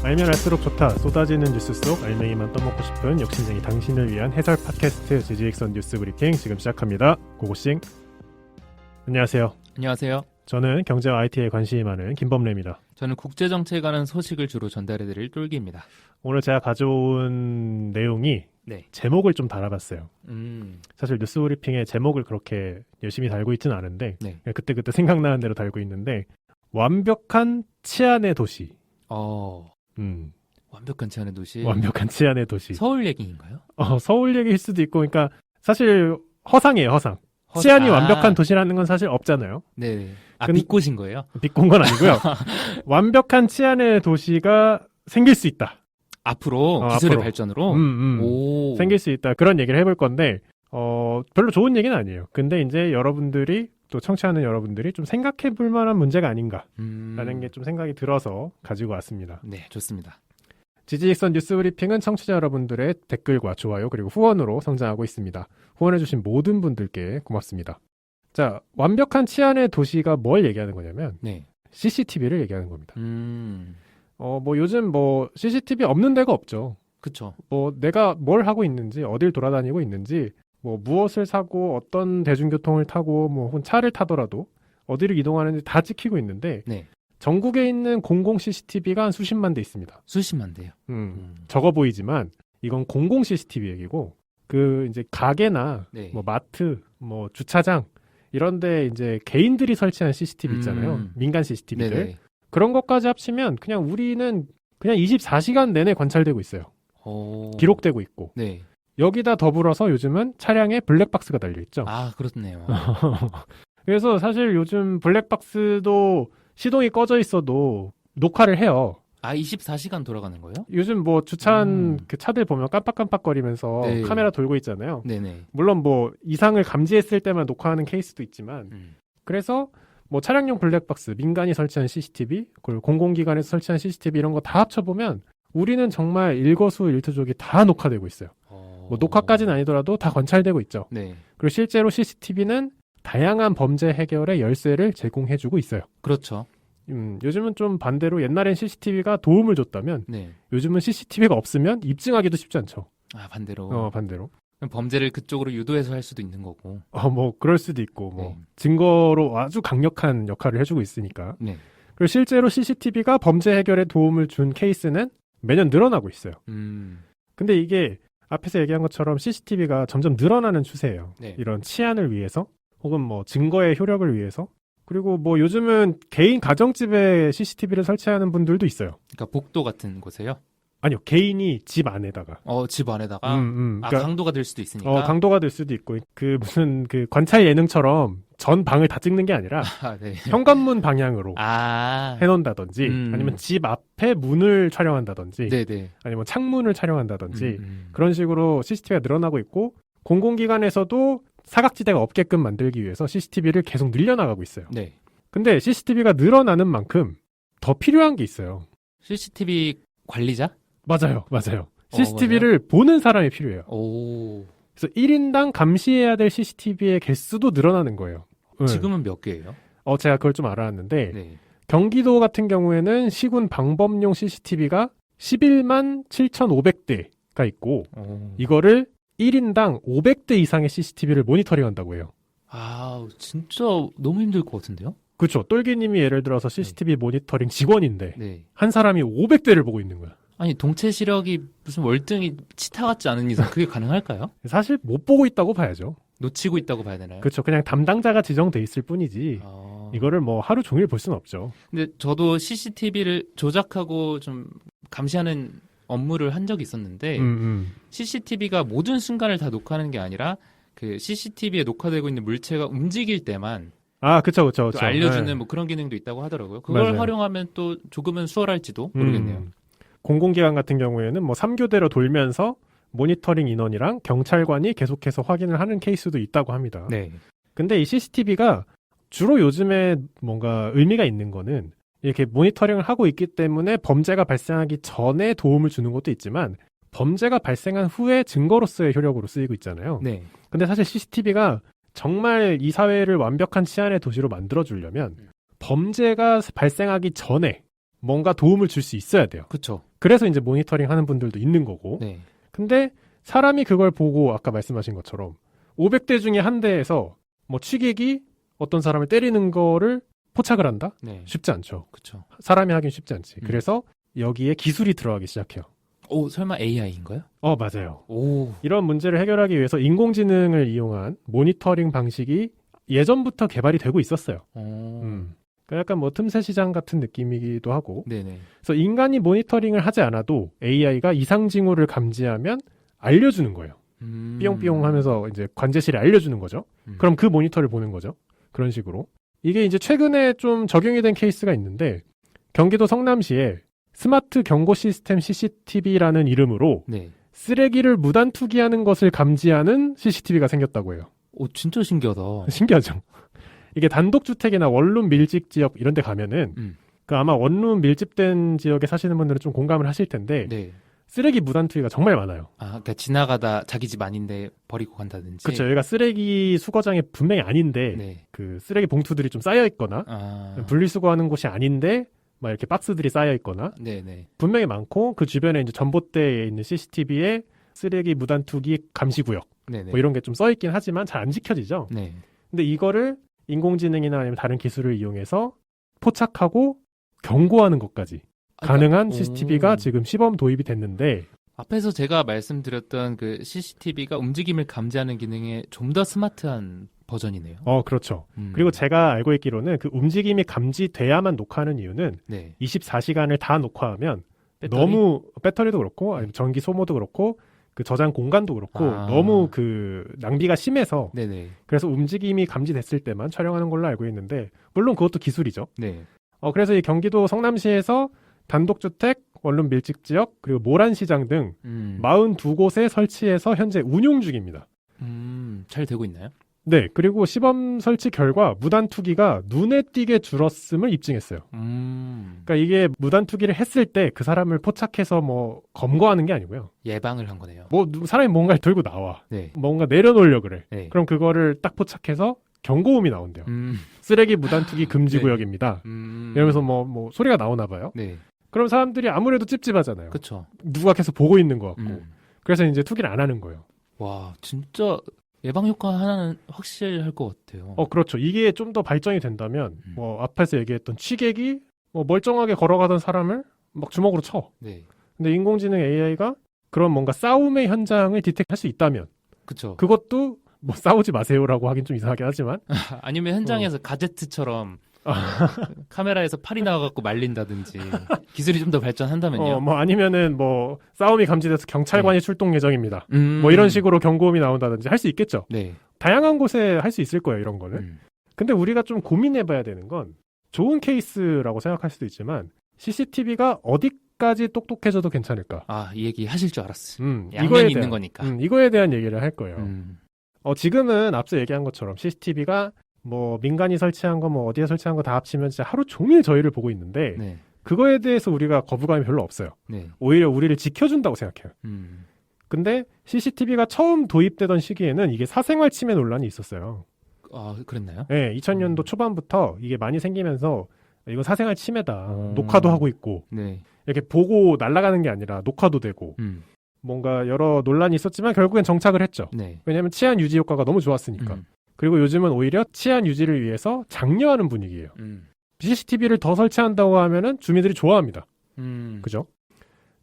알면 알수록 좋다. 쏟아지는 뉴스 속 알맹이만 떠먹고 싶은 욕심쟁이 당신을 위한 해설 팟캐스트 지지익선 뉴스 브리핑 지금 시작합니다. 고고싱. 안녕하세요. 안녕하세요. 저는 경제와 IT에 관심이 많은 김범래입니다. 저는 국제정치에 관한 소식을 주로 전달해드릴 똘기입니다. 오늘 제가 가져온 내용이 제목을 좀 달아봤어요. 사실 뉴스 브리핑에 제목을 그렇게 열심히 달고 있지는 않은데 그때그때 생각나는 대로 달고 있는데 완벽한 치안의 도시. 완벽한 치안의 도시. 완벽한 치안의 도시. 서울 얘기인가요? 서울 얘기일 수도 있고, 그러니까 사실 허상이에요, 허상. 치안이 완벽한 도시라는 건 사실 없잖아요. 네. 비꼬신 거예요? 비꼰 건 아니고요. 완벽한 치안의 도시가 생길 수 있다. 앞으로 기술의 발전으로 생길 수 있다. 그런 얘기를 해볼 건데 별로 좋은 얘기는 아니에요. 근데 이제 여러분들이 또 청취하는 여러분들이 좀 생각해 볼 만한 문제가 아닌가라는 게 좀 생각이 들어서 가지고 왔습니다. 네, 좋습니다. 지지익선 뉴스 브리핑은 청취자 여러분들의 댓글과 좋아요 그리고 후원으로 성장하고 있습니다. 후원해주신 모든 분들께 고맙습니다. 자, 완벽한 치안의 도시가 뭘 얘기하는 거냐면 CCTV를 얘기하는 겁니다. 뭐 요즘 뭐 CCTV 없는 데가 없죠. 그렇죠. 뭐 내가 뭘 하고 있는지, 어딜 돌아다니고 있는지, 뭐 무엇을 사고 어떤 대중교통을 타고 뭐 혹은 차를 타더라도 어디를 이동하는지 다 찍히고 있는데 전국에 있는 공공 CCTV가 한 수십만 대 있습니다. 수십만 대요. 적어 보이지만 이건 공공 CCTV 얘기고 그 이제 가게나 뭐 마트, 뭐 주차장 이런데 이제 개인들이 설치한 CCTV 있잖아요. 민간 CCTV들. 그런 것까지 합치면 그냥 우리는 그냥 24시간 내내 관찰되고 있어요. 기록되고 있고. 여기다 더불어서 요즘은 차량에 블랙박스가 달려있죠. 아, 그렇네요. 그래서 사실 요즘 블랙박스도 시동이 꺼져 있어도 녹화를 해요. 24시간 돌아가는 거예요? 요즘 뭐 주차한 그 차들 보면 깜빡깜빡거리면서 카메라 돌고 있잖아요. 물론 뭐 이상을 감지했을 때만 녹화하는 케이스도 있지만 그래서 뭐 차량용 블랙박스, 민간이 설치한 CCTV, 그리고 공공기관에서 설치한 CCTV 이런 거 다 합쳐보면 우리는 정말 일거수일투족이 다 녹화되고 있어요. 뭐 녹화까지는 아니더라도 다 관찰되고 있죠. 그리고 실제로 CCTV는 다양한 범죄 해결의 열쇠를 제공해주고 있어요. 그렇죠. 요즘은 좀 반대로 옛날엔 CCTV가 도움을 줬다면 요즘은 CCTV가 없으면 입증하기도 쉽지 않죠. 반대로. 반대로. 범죄를 그쪽으로 유도해서 할 수도 있는 거고. 뭐 그럴 수도 있고 뭐 증거로 아주 강력한 역할을 해주고 있으니까. 그리고 실제로 CCTV가 범죄 해결에 도움을 준 케이스는 매년 늘어나고 있어요. 근데 이게 앞에서 얘기한 것처럼 CCTV가 점점 늘어나는 추세예요. 이런 치안을 위해서 혹은 뭐 증거의 효력을 위해서 그리고 뭐 요즘은 개인 가정집에 CCTV를 설치하는 분들도 있어요. 그러니까 복도 같은 곳에요? 아니요, 개인이 집 안에다가. 집 안에다가? 그러니까, 강도가 될 수도 있으니까? 강도가 될 수도 있고, 그 무슨 그 관찰 예능처럼 전 방을 다 찍는 게 아니라, 현관문 방향으로 해놓는다든지, 아니면 집 앞에 문을 촬영한다든지, 아니면 창문을 촬영한다든지, 그런 식으로 CCTV가 늘어나고 있고, 공공기관에서도 사각지대가 없게끔 만들기 위해서 CCTV를 계속 늘려나가고 있어요. 근데 CCTV가 늘어나는 만큼 더 필요한 게 있어요. CCTV 관리자? 맞아요. CCTV를 보는 사람이 필요해요. 그래서 1인당 감시해야 될 CCTV의 개수도 늘어나는 거예요. 지금은 몇 개예요? 제가 그걸 좀 알아왔는데 경기도 같은 경우에는 시군 방범용 CCTV가 11만 7,500대가 있고 이거를 1인당 500대 이상의 CCTV를 모니터링한다고 해요. 진짜 너무 힘들 것 같은데요? 그렇죠. 똘기님이 예를 들어서 CCTV 모니터링 직원인데 한 사람이 500대를 보고 있는 거야. 아니 동체 시력이 무슨 월등히 치타 같지 않은 이상 그게 가능할까요? 사실 못 보고 있다고 봐야죠. 놓치고 있다고 봐야 되나요? 그렇죠. 그냥 담당자가 지정돼 있을 뿐이지 이거를 뭐 하루 종일 볼 수는 없죠. 근데 저도 CCTV를 조작하고 좀 감시하는 업무를 한 적이 있었는데 CCTV가 모든 순간을 다 녹화하는 게 아니라 그 CCTV에 녹화되고 있는 물체가 움직일 때만 그쵸. 또 알려주는 뭐 그런 기능도 있다고 하더라고요. 그걸 활용하면 또 조금은 수월할지도 모르겠네요. 공공기관 같은 경우에는 뭐 3교대로 돌면서 모니터링 인원이랑 경찰관이 계속해서 확인을 하는 케이스도 있다고 합니다. 근데 이 CCTV가 주로 요즘에 뭔가 의미가 있는 거는 이렇게 모니터링을 하고 있기 때문에 범죄가 발생하기 전에 도움을 주는 것도 있지만 범죄가 발생한 후에 증거로서의 효력으로 쓰이고 있잖아요. 근데 사실 CCTV가 정말 이 사회를 완벽한 치안의 도시로 만들어주려면 범죄가 발생하기 전에 뭔가 도움을 줄 수 있어야 돼요. 그렇죠. 그래서 이제 모니터링 하는 분들도 있는 거고. 네. 근데 사람이 그걸 보고 아까 말씀하신 것처럼 500대 중에 한 대에서 뭐 취객이 어떤 사람을 때리는 거를 포착을 한다? 네. 쉽지 않죠. 그렇죠. 사람이 하긴 쉽지 않지. 그래서 여기에 기술이 들어가기 시작해요. 오, 설마 AI인가요? 맞아요. 오. 이런 문제를 해결하기 위해서 인공지능을 이용한 모니터링 방식이 예전부터 개발이 되고 있었어요. 그러니까 약간 뭐 틈새 시장 같은 느낌이기도 하고. 네네. 그래서 인간이 모니터링을 하지 않아도 AI가 이상 징후를 감지하면 알려주는 거예요. 삐용삐용 하면서 이제 관제실에 알려주는 거죠. 그럼 그 모니터를 보는 거죠. 그런 식으로. 이게 이제 최근에 좀 적용이 된 케이스가 있는데 경기도 성남시에 스마트 경고 시스템 CCTV라는 이름으로 네. 쓰레기를 무단 투기하는 것을 감지하는 CCTV가 생겼다고 해요. 오, 진짜 신기하다. 신기하죠. 이게 단독주택이나 원룸 밀집 지역 이런 데 가면은 그 아마 원룸 밀집된 지역에 사시는 분들은 좀 공감을 하실 텐데 네. 쓰레기 무단 투기가 정말 많아요. 그러니까 지나가다 자기 집 아닌데 버리고 간다든지. 그렇죠. 여기가 쓰레기 수거장이 분명히 아닌데 네. 그 쓰레기 봉투들이 좀 쌓여 있거나 분리수거하는 곳이 아닌데 막 이렇게 박스들이 쌓여 있거나 네네. 분명히 많고 그 주변에 이제 전봇대에 있는 CCTV에 쓰레기 무단 투기 감시 구역 뭐 이런 게 좀 써 있긴 하지만 잘 안 지켜지죠. 네. 근데 이거를 인공지능이나 아니면 다른 기술을 이용해서 포착하고 경고하는 것까지 가능한 CCTV가 지금 시범 도입이 됐는데 앞에서 제가 말씀드렸던 그 CCTV가 움직임을 감지하는 기능에 좀 더 스마트한 버전이네요. 그렇죠. 그리고 제가 알고 있기로는 그 움직임이 감지돼야만 녹화하는 이유는 24시간을 다 녹화하면 너무 배터리도 그렇고 아니면 전기 소모도 그렇고 그 저장 공간도 그렇고 너무 그 낭비가 심해서 그래서 움직임이 감지됐을 때만 촬영하는 걸로 알고 있는데 물론 그것도 기술이죠. 네. 그래서 이 경기도 성남시에서 단독주택, 원룸 밀집지역, 그리고 모란시장 등 42곳에 설치해서 현재 운용 중입니다. 잘 되고 있나요? 네, 그리고 시범 설치 결과 무단 투기가 눈에 띄게 줄었음을 입증했어요. 그러니까 이게 무단 투기를 했을 때 그 사람을 포착해서 뭐 검거하는 게 아니고요. 예방을 한 거네요. 뭐 사람이 뭔가를 들고 나와. 네. 뭔가 내려놓으려고 그래. 네. 그럼 그거를 딱 포착해서 경고음이 나온대요. 쓰레기 무단 투기 금지 구역입니다. 이러면서 뭐 소리가 나오나 봐요. 네. 그럼 사람들이 아무래도 찝찝하잖아요. 그렇죠. 누가 계속 보고 있는 것 같고. 그래서 이제 투기를 안 하는 거예요. 와, 진짜 예방 효과 하나는 확실할 것 같아요. 그렇죠. 이게 좀 더 발전이 된다면 뭐 앞에서 얘기했던 취객이 뭐 멀쩡하게 걸어가던 사람을 막 주먹으로 쳐. 네. 근데 인공지능 AI가 그런 뭔가 싸움의 현장을 디텍트할 수 있다면 그렇죠. 그것도 뭐 싸우지 마세요라고 하긴 좀 이상하긴 하지만 아니면 현장에서 가제트처럼 카메라에서 팔이 나와갖고 말린다든지 기술이 좀 더 발전한다면요. 뭐 아니면은 뭐 싸움이 감지돼서 경찰관이 출동 예정입니다. 뭐 이런 식으로 경고음이 나온다든지 할 수 있겠죠. 네. 다양한 곳에 할 수 있을 거예요, 이런 거는. 근데 우리가 좀 고민해봐야 되는 건 좋은 케이스라고 생각할 수도 있지만 CCTV가 어디까지 똑똑해져도 괜찮을까? 이 얘기 하실 줄 알았어. 이거에 양면이 있는 거니까. 이거에 대한 얘기를 할 거예요. 지금은 앞서 얘기한 것처럼 CCTV가 뭐 민간이 설치한 거 뭐 어디에 설치한 거 다 합치면 진짜 하루 종일 저희를 보고 있는데 네. 그거에 대해서 우리가 거부감이 별로 없어요. 네. 오히려 우리를 지켜준다고 생각해요. 근데 CCTV가 처음 도입되던 시기에는 이게 사생활 침해 논란이 있었어요. 그랬나요? 네, 2000년도 초반부터 이게 많이 생기면서 이건 사생활 침해다. 녹화도 하고 있고 네. 이렇게 보고 날아가는 게 아니라 녹화도 되고 뭔가 여러 논란이 있었지만 결국엔 정착을 했죠. 네. 왜냐하면 치안 유지 효과가 너무 좋았으니까. 그리고 요즘은 오히려 치안 유지를 위해서 장려하는 분위기예요. CCTV를 더 설치한다고 하면은 주민들이 좋아합니다. 그죠?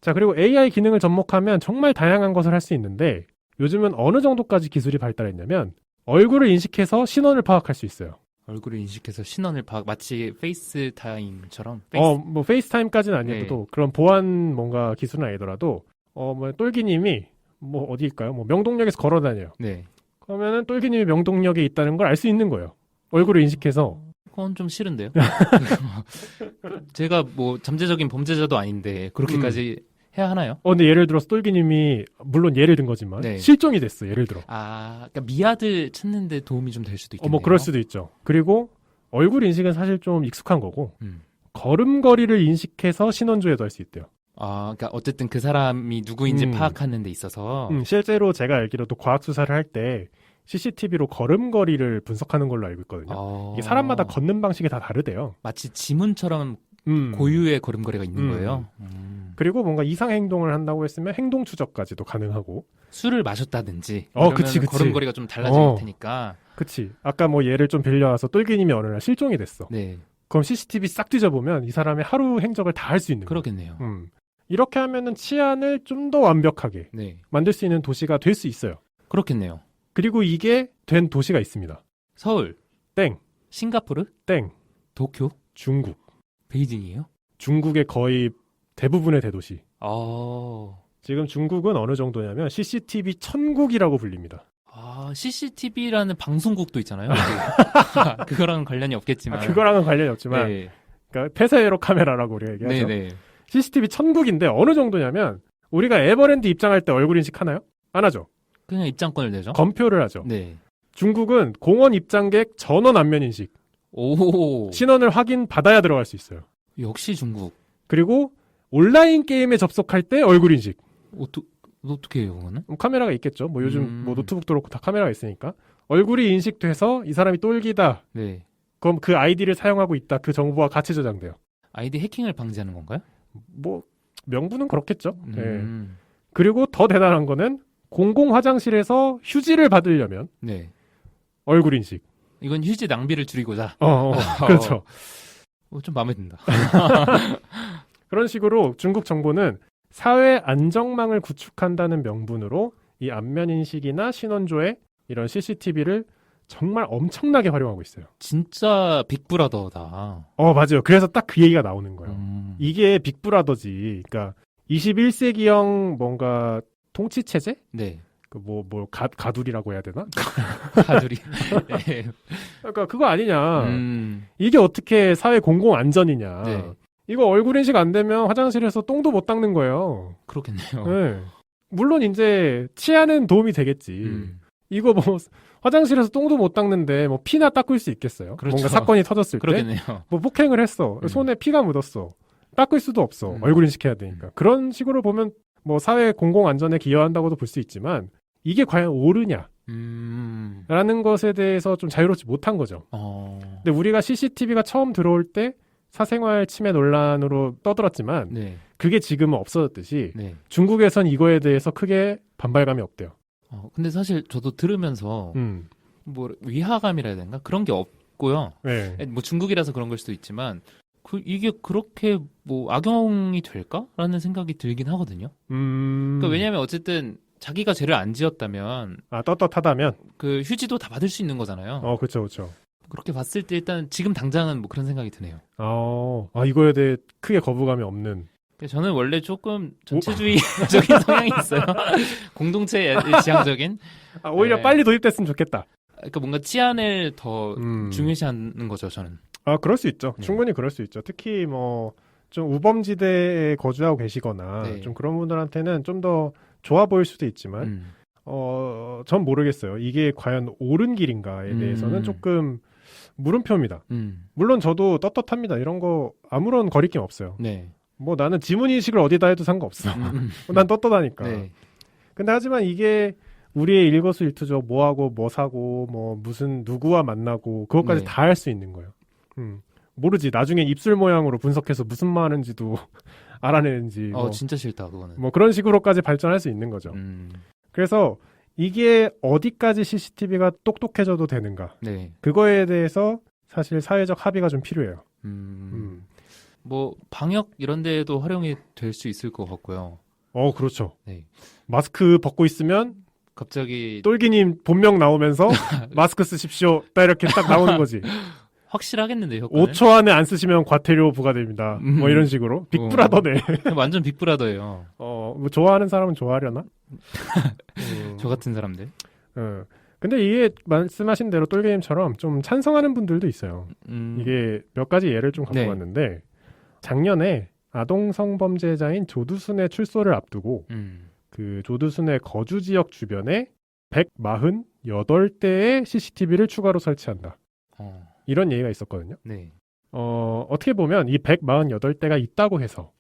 자, 그리고 AI 기능을 접목하면 정말 다양한 것을 할 수 있는데 요즘은 어느 정도까지 기술이 발달했냐면 얼굴을 인식해서 신원을 파악할 수 있어요. 얼굴을 인식해서 신원을 마치 페이스타임처럼? 뭐 페이스타임까지는 아니어도 그런 보안 뭔가 기술은 아니더라도 뭐 똘기님이 뭐 어디일까요? 뭐 명동역에서 걸어다녀요. 네. 그러면은 똘기님이 명동역에 있다는 걸 알 수 있는 거예요. 얼굴을 인식해서. 그건 좀 싫은데요. 제가 뭐 잠재적인 범죄자도 아닌데 그렇게까지 해야 하나요? 근데 예를 들어서 똘기님이 물론 예를 든 거지만 실종이 됐어. 예를 들어. 그러니까 미아들 찾는데 도움이 좀 될 수도 있겠네요. 뭐 그럴 수도 있죠. 그리고 얼굴 인식은 사실 좀 익숙한 거고 걸음걸이를 인식해서 신원조회도 할 수 있대요. 그러니까 어쨌든 그 사람이 누구인지 파악하는 데 있어서 실제로 제가 알기로도 과학 수사를 할 때 CCTV로 걸음걸이를 분석하는 걸로 알고 있거든요. 이게 사람마다 걷는 방식이 다 다르대요. 마치 지문처럼 고유의 걸음걸이가 있는 거예요. 그리고 뭔가 이상 행동을 한다고 했으면 행동 추적까지도 가능하고. 술을 마셨다든지. 그치. 걸음걸이가 좀 달라질 테니까. 그치. 아까 뭐 예를 좀 빌려와서 똘기님이 어느 날 실종이 됐어. 네. 그럼 CCTV 싹 뒤져보면 이 사람의 하루 행적을 다 할 수 있는 거예요. 그러겠네요. 이렇게 하면은 치안을 좀 더 완벽하게 만들 수 있는 도시가 될 수 있어요. 그렇겠네요. 그리고 이게 된 도시가 있습니다. 서울. 땡. 싱가포르. 땡. 도쿄. 중국. 베이징이에요? 중국의 거의 대부분의 대도시. 아. 지금 중국은 어느 정도냐면 CCTV 천국이라고 불립니다. CCTV라는 방송국도 있잖아요. 그거랑은 관련이 없겠지만. 그거랑은 관련이 없지만. 네. 그러니까 폐쇄로 카메라라고 우리가 얘기하죠. 네네. CCTV 천국인데 어느 정도냐면 우리가 에버랜드 입장할 때 얼굴 인식 하나요? 안 하죠. 그냥 입장권을 내죠. 검표를 하죠. 네. 중국은 공원 입장객 전원 안면 인식. 오. 신원을 확인 받아야 들어갈 수 있어요. 역시 중국. 그리고 온라인 게임에 접속할 때 얼굴 인식. 어떻게 해요, 그거는? 카메라가 있겠죠. 뭐 요즘 뭐 노트북도 그렇고 다 카메라가 있으니까. 얼굴이 인식돼서 이 사람이 똘기다. 네. 그럼 그 아이디를 사용하고 있다. 그 정보가 같이 저장돼요. 아이디 해킹을 방지하는 건가요? 뭐 명분은 그렇겠죠. 네. 그리고 더 대단한 거는 공공 화장실에서 휴지를 받으려면 얼굴 인식. 이건 휴지 낭비를 줄이고자. 그렇죠. 좀 마음에 든다. 그런 식으로 중국 정부는 사회 안정망을 구축한다는 명분으로 이 안면 인식이나 신원조회 이런 CCTV를 정말 엄청나게 활용하고 있어요. 진짜 빅브라더다. 맞아요. 그래서 딱 그 얘기가 나오는 거예요. 이게 빅브라더지. 그러니까 21세기형 뭔가 통치 체제? 네. 가두리라고 해야 되나? 가두리. 네. 그러니까 그거 아니냐. 이게 어떻게 사회 공공 안전이냐. 네. 이거 얼굴 인식 안 되면 화장실에서 똥도 못 닦는 거예요. 그렇겠네요. 네. 물론 이제 치안은 도움이 되겠지. 이거 뭐 화장실에서 똥도 못 닦는데 뭐 피나 닦을 수 있겠어요? 그렇죠. 뭔가 사건이 터졌을 그러겠네요. 때. 뭐 폭행을 했어. 손에 피가 묻었어. 닦을 수도 없어. 얼굴 인식해야 되니까. 그런 식으로 보면 뭐 사회 공공 안전에 기여한다고도 볼 수 있지만 이게 과연 옳으냐? 라는 것에 대해서 좀 자유롭지 못한 거죠. 근데 우리가 CCTV가 처음 들어올 때 사생활 침해 논란으로 떠들었지만 그게 지금은 없어졌듯이 중국에선 이거에 대해서 크게 반발감이 없대요. 근데 사실 저도 들으면서 뭐 위화감이라 해야 되나? 그런 게 없고요. 뭐 중국이라서 그런 걸 수도 있지만 이게 그렇게 뭐 악용이 될까라는 생각이 들긴 하거든요. 그러니까 왜냐하면 어쨌든 자기가 죄를 안 지었다면 떳떳하다면 그 휴지도 다 받을 수 있는 거잖아요. 그렇죠. 그렇게 봤을 때 일단 지금 당장은 뭐 그런 생각이 드네요. 이거에 대해 크게 거부감이 없는. 저는 원래 조금 전체주의적인 성향이 있어요. 공동체 지향적인. 오히려 빨리 도입됐으면 좋겠다. 그러니까 뭔가 치안을 더 중요시하는 거죠, 저는. 그럴 수 있죠. 충분히 그럴 수 있죠. 특히 뭐 좀 우범지대에 거주하고 계시거나 좀 그런 분들한테는 좀 더 좋아 보일 수도 있지만 전 모르겠어요. 이게 과연 옳은 길인가에 대해서는 조금 물음표입니다. 물론 저도 떳떳합니다. 이런 거 아무런 거리낌 없어요. 뭐 나는 지문인식을 어디다 해도 상관없어. 난 떳떳하니까. 근데 하지만 이게 우리의 일거수일투족 뭐 하고 뭐 사고 뭐 무슨 누구와 만나고 그것까지 다 할 수 있는 거예요. 모르지. 나중에 입술 모양으로 분석해서 무슨 말 하는지도 알아내는지. 진짜 싫다 그거는. 뭐 그런 식으로까지 발전할 수 있는 거죠. 그래서 이게 어디까지 CCTV가 똑똑해져도 되는가. 그거에 대해서 사실 사회적 합의가 좀 필요해요. 뭐 방역 이런 데에도 활용이 될 수 있을 것 같고요. 그렇죠. 마스크 벗고 있으면 갑자기 똘기님 본명 나오면서 마스크 쓰십시오. 딱 이렇게 딱 나오는 거지. 확실하겠는데 효과는? 5초 안에 안 쓰시면 과태료 부과됩니다. 뭐 이런 식으로. 빅브라더네. 완전 빅브라더예요. 뭐 좋아하는 사람은 좋아하려나? 저 같은 사람들. 근데 이게 말씀하신 대로 똘개님처럼 좀 찬성하는 분들도 있어요. 이게 몇 가지 예를 좀 갖고 왔는데 작년에 아동 성범죄자인 조두순의 출소를 앞두고 그 조두순의 거주 지역 주변에 148대의 CCTV를 추가로 설치한다. 이런 얘기가 있었거든요. 어떻게 보면 이 148대가 있다고 해서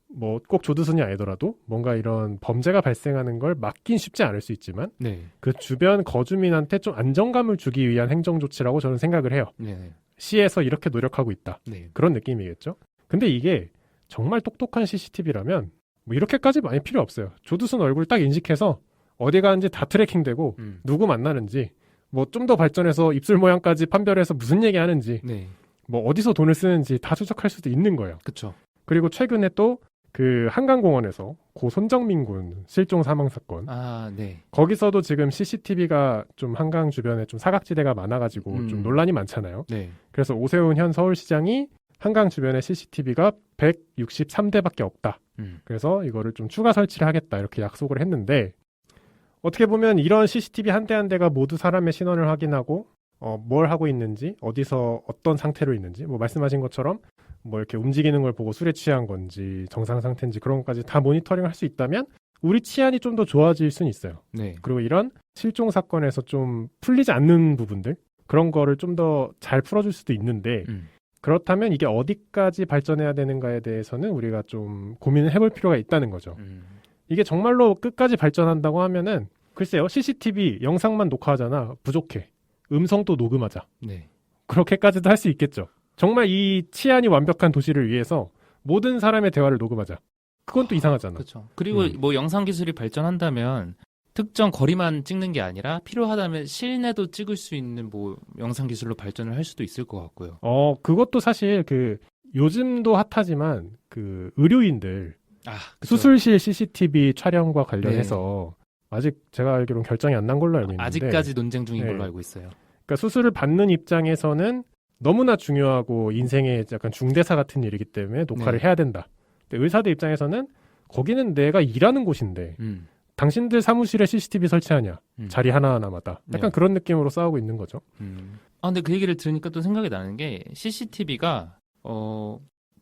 뭐 꼭 조두순이 아니더라도 뭔가 이런 범죄가 발생하는 걸 막긴 쉽지 않을 수 있지만 그 주변 거주민한테 좀 안정감을 주기 위한 행정 조치라고 저는 생각을 해요. 시에서 이렇게 노력하고 있다. 그런 느낌이겠죠. 근데 이게 정말 똑똑한 CCTV라면 뭐 이렇게까지 많이 필요 없어요. 조두순 얼굴 딱 인식해서 어디 가는지 다 트래킹되고 누구 만나는지 뭐 좀 더 발전해서 입술 모양까지 판별해서 무슨 얘기하는지 네. 뭐 어디서 돈을 쓰는지 다 추적할 수도 있는 거예요. 그렇죠. 그리고 최근에 또 그 한강공원에서 고 손정민 군 실종 사망 사건. 네. 거기서도 지금 CCTV가 좀 한강 주변에 좀 사각지대가 많아가지고 좀 논란이 많잖아요. 네. 그래서 오세훈 현 서울시장이 한강 주변에 CCTV가 163대밖에 없다. 그래서 이거를 좀 추가 설치를 하겠다 이렇게 약속을 했는데 어떻게 보면 이런 CCTV 한 대 한 대가 모두 사람의 신원을 확인하고 뭘 하고 있는지 어디서 어떤 상태로 있는지 뭐 말씀하신 것처럼 뭐 이렇게 움직이는 걸 보고 술에 취한 건지 정상 상태인지 그런 것까지 다 모니터링 할 수 있다면 우리 치안이 좀 더 좋아질 수는 있어요. 네. 그리고 이런 실종 사건에서 좀 풀리지 않는 부분들 그런 거를 좀 더 잘 풀어줄 수도 있는데 그렇다면 이게 어디까지 발전해야 되는가에 대해서는 우리가 좀 고민을 해볼 필요가 있다는 거죠. 이게 정말로 끝까지 발전한다고 하면은 글쎄요 CCTV 영상만 녹화하잖아 부족해. 음성도 녹음하자. 네. 그렇게까지도 할 수 있겠죠. 정말 이 치안이 완벽한 도시를 위해서 모든 사람의 대화를 녹음하자. 그건 또 이상하잖아. 그렇죠. 그리고 뭐 영상 기술이 발전한다면 특정 거리만 찍는 게 아니라 필요하다면 실내도 찍을 수 있는 뭐 영상 기술로 발전을 할 수도 있을 것 같고요. 그것도 사실 그 요즘도 핫하지만 그 의료인들 그쵸. 수술실 CCTV 촬영과 관련해서 아직 제가 알기로는 결정이 안 난 걸로 알고 있는데 아직까지 논쟁 중인 걸로 알고 있어요. 그러니까 수술을 받는 입장에서는 너무나 중요하고 인생의 약간 중대사 같은 일이기 때문에 녹화를 해야 된다. 근데 의사들 입장에서는 거기는 내가 일하는 곳인데 당신들 사무실에 CCTV 설치하냐. 자리 하나하나마다. 약간 그런 느낌으로 싸우고 있는 거죠. 근데 그 얘기를 들으니까 또 생각이 나는 게 CCTV가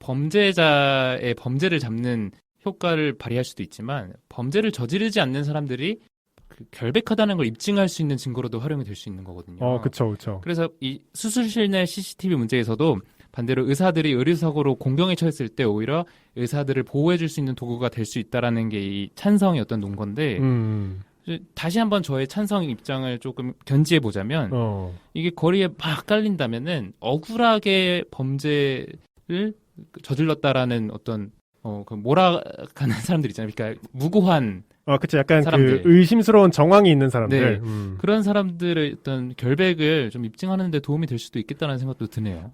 범죄자의 범죄를 잡는 효과를 발휘할 수도 있지만 범죄를 저지르지 않는 사람들이 결백하다는 걸 입증할 수 있는 증거로도 활용이 될 수 있는 거거든요. 그렇죠. 그래서 이 수술실 내 CCTV 문제에서도 반대로 의사들이 의료사고로 공경에 처했을 때 오히려 의사들을 보호해줄 수 있는 도구가 될 수 있다라는 게 이 찬성의 어떤 논건데 다시 한번 저의 찬성 입장을 조금 견지해 보자면 이게 거리에 막 깔린다면은 억울하게 범죄를 저질렀다라는 어떤 그 몰아가는 사람들 있잖아요. 그러니까 무고한 그치. 약간 사람들. 그 의심스러운 정황이 있는 사람들. 네. 그런 사람들의 어떤 결백을 좀 입증하는 데 도움이 될 수도 있겠다는 생각도 드네요.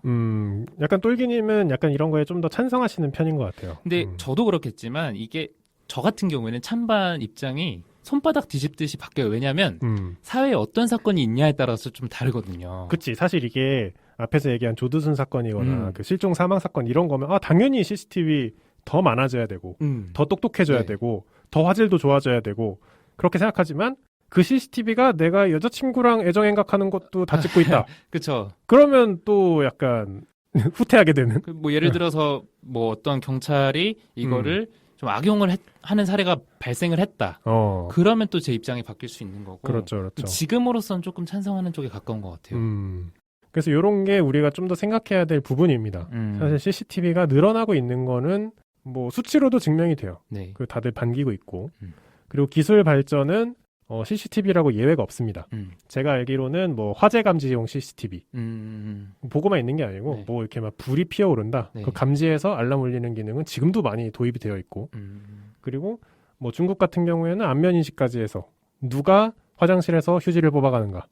약간 똘기님은 약간 이런 거에 좀 더 찬성하시는 편인 것 같아요. 근데 저도 그렇겠지만 이게 저 같은 경우에는 찬반 입장이 손바닥 뒤집듯이 바뀌어요. 왜냐하면 사회에 어떤 사건이 있냐에 따라서 좀 다르거든요. 그치. 사실 이게 앞에서 얘기한 조두순 사건이거나 그 실종 사망 사건 이런 거면 당연히 CCTV 더 많아져야 되고 더 똑똑해져야 되고 더 화질도 좋아져야 되고 그렇게 생각하지만 그 CCTV가 내가 여자친구랑 애정행각하는 것도 다 찍고 있다. 그렇죠. 그러면 또 약간 후퇴하게 되는. 뭐 예를 들어서 뭐 어떤 경찰이 이거를 좀 악용을 하는 사례가 발생을 했다. 그러면 또 제 입장이 바뀔 수 있는 거고. 그렇죠. 지금으로서는 조금 찬성하는 쪽에 가까운 것 같아요. 그래서 이런 게 우리가 좀 더 생각해야 될 부분입니다. 사실 CCTV가 늘어나고 있는 거는 뭐 수치로도 증명이 돼요. 네. 그 다들 반기고 있고. 그리고 기술 발전은 CCTV라고 예외가 없습니다. 제가 알기로는 뭐 화재 감지용 CCTV 보고만 있는 게 아니고 뭐 이렇게 막 불이 피어오른다. 그 감지해서 알람 울리는 기능은 지금도 많이 도입이 되어 있고. 그리고 뭐 중국 같은 경우에는 안면 인식까지 해서 누가 화장실에서 휴지를 뽑아가는가.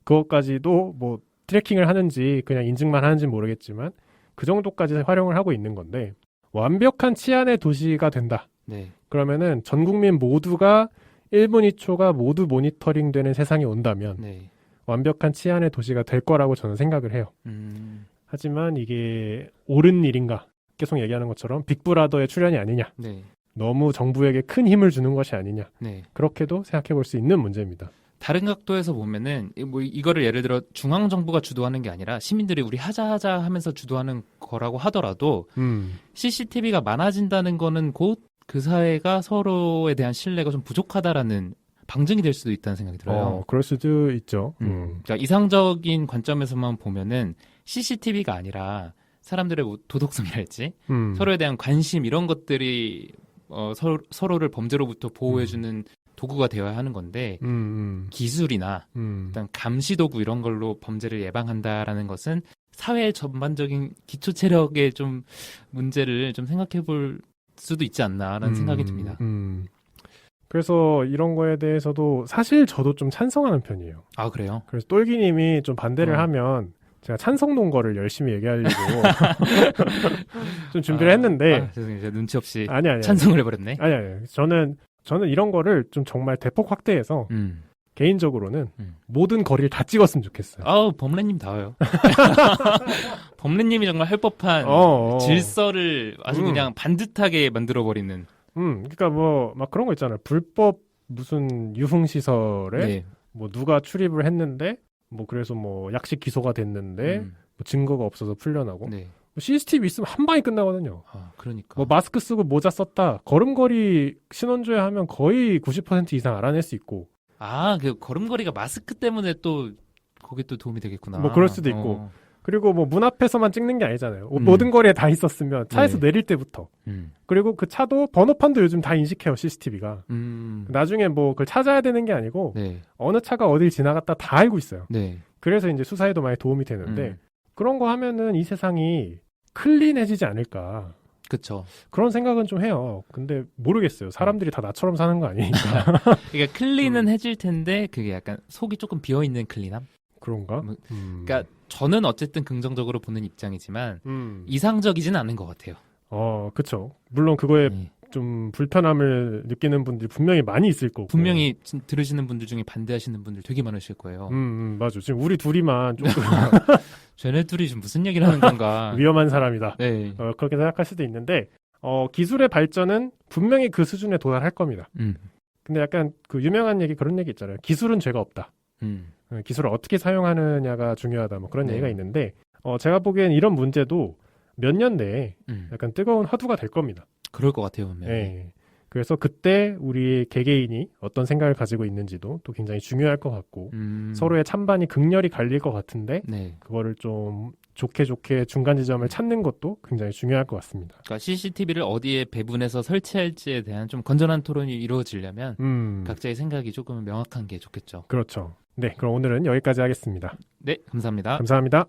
그것까지도 뭐 트래킹을 하는지 그냥 인증만 하는지 모르겠지만 그 정도까지 활용을 하고 있는 건데 완벽한 치안의 도시가 된다. 그러면은 전 국민 모두가 1분 2초가 모두 모니터링 되는 세상이 온다면 완벽한 치안의 도시가 될 거라고 저는 생각을 해요. 하지만 이게 옳은 일인가? 계속 얘기하는 것처럼 빅브라더의 출연이 아니냐. 너무 정부에게 큰 힘을 주는 것이 아니냐. 그렇게도 생각해 볼 수 있는 문제입니다. 다른 각도에서 보면은 뭐 이거를 예를 들어 중앙 정부가 주도하는 게 아니라 시민들이 우리 하자 하면서 주도하는 거라고 하더라도 CCTV가 많아진다는 거는 곧 그 사회가 서로에 대한 신뢰가 좀 부족하다라는 방증이 될 수도 있다는 생각이 들어요. 그럴 수도 있죠. 그러니까 이상적인 관점에서만 보면은 CCTV가 아니라 사람들의 뭐 도덕성이랄지 서로에 대한 관심 이런 것들이 서로를 범죄로부터 보호해주는 도구가 되어야 하는 건데 기술이나 일단 감시 도구 이런 걸로 범죄를 예방한다라는 것은 사회 전반적인 기초 체력의 좀 문제를 좀 생각해 볼 수도 있지 않나라는 생각이 듭니다. 그래서 이런 거에 대해서도 사실 저도 좀 찬성하는 편이에요. 아, 그래요? 그래서 똘기님이 좀 반대를 하면 제가 찬성 논거를 열심히 얘기하려고 좀 준비를 했는데 죄송해요. 제가 눈치 없이 아니. 찬성을 해버렸네. 아니. 저는 이런 거를 좀 정말 대폭 확대해서 개인적으로는 모든 거리를 다 찍었으면 좋겠어요. 범래님 다워요. 범래님이 정말 할 법한 질서를 아주 그냥 반듯하게 만들어버리는. 그러니까 뭐 막 그런 거 있잖아요. 불법 무슨 유흥시설에 네. 뭐 누가 출입을 했는데 뭐 그래서 뭐 약식 기소가 됐는데 뭐 증거가 없어서 풀려나고 네. CCTV 있으면 한 방에 끝나거든요. 그러니까. 뭐 마스크 쓰고 모자 썼다. 걸음걸이 신원조회 하면 거의 90% 이상 알아낼 수 있고. 그 걸음걸이가 마스크 때문에 또 거기 또 도움이 되겠구나. 뭐 그럴 수도 있고. 그리고 뭐 문 앞에서만 찍는 게 아니잖아요. 모든 거리에 다 있었으면 차에서 내릴 때부터. 그리고 그 차도 번호판도 요즘 다 인식해요, CCTV가. 나중에 뭐 그걸 찾아야 되는 게 아니고 어느 차가 어딜 지나갔다 다 알고 있어요. 그래서 이제 수사에도 많이 도움이 되는데 그런 거 하면은 이 세상이 클린해지지 않을까. 그렇죠. 그런 생각은 좀 해요. 근데 모르겠어요. 사람들이 다 나처럼 사는 거 아니니까. 그러니까 클린은 해질 텐데 그게 약간 속이 조금 비어 있는 클린함? 그런가? 그러니까 저는 어쨌든 긍정적으로 보는 입장이지만 이상적이진 않은 것 같아요. 그렇죠. 물론 그거에 좀 불편함을 느끼는 분들이 분명히 많이 있을 거고. 분명히 들으시는 분들 중에 반대하시는 분들 되게 많으실 거예요. 맞아. 지금 우리 둘이만 조금 쟤네 둘이 지금 무슨 얘기를 하는 건가. 위험한 사람이다. 네. 그렇게 생각할 수도 있는데 기술의 발전은 분명히 그 수준에 도달할 겁니다. 근데 약간 그 유명한 얘기 그런 얘기 있잖아요. 기술은 죄가 없다. 기술을 어떻게 사용하느냐가 중요하다. 뭐 그런 얘기가 있는데 제가 보기엔 이런 문제도 몇 년 내에 약간 뜨거운 화두가 될 겁니다. 그럴 것 같아요. 네. 그래서 그때 우리 개개인이 어떤 생각을 가지고 있는지도 또 굉장히 중요할 것 같고 서로의 찬반이 극렬히 갈릴 것 같은데 그거를 좀 좋게 중간 지점을 찾는 것도 굉장히 중요할 것 같습니다. 그러니까 CCTV를 어디에 배분해서 설치할지에 대한 좀 건전한 토론이 이루어지려면 각자의 생각이 조금 명확한 게 좋겠죠. 그렇죠. 네, 그럼 오늘은 여기까지 하겠습니다. 네, 감사합니다. 감사합니다.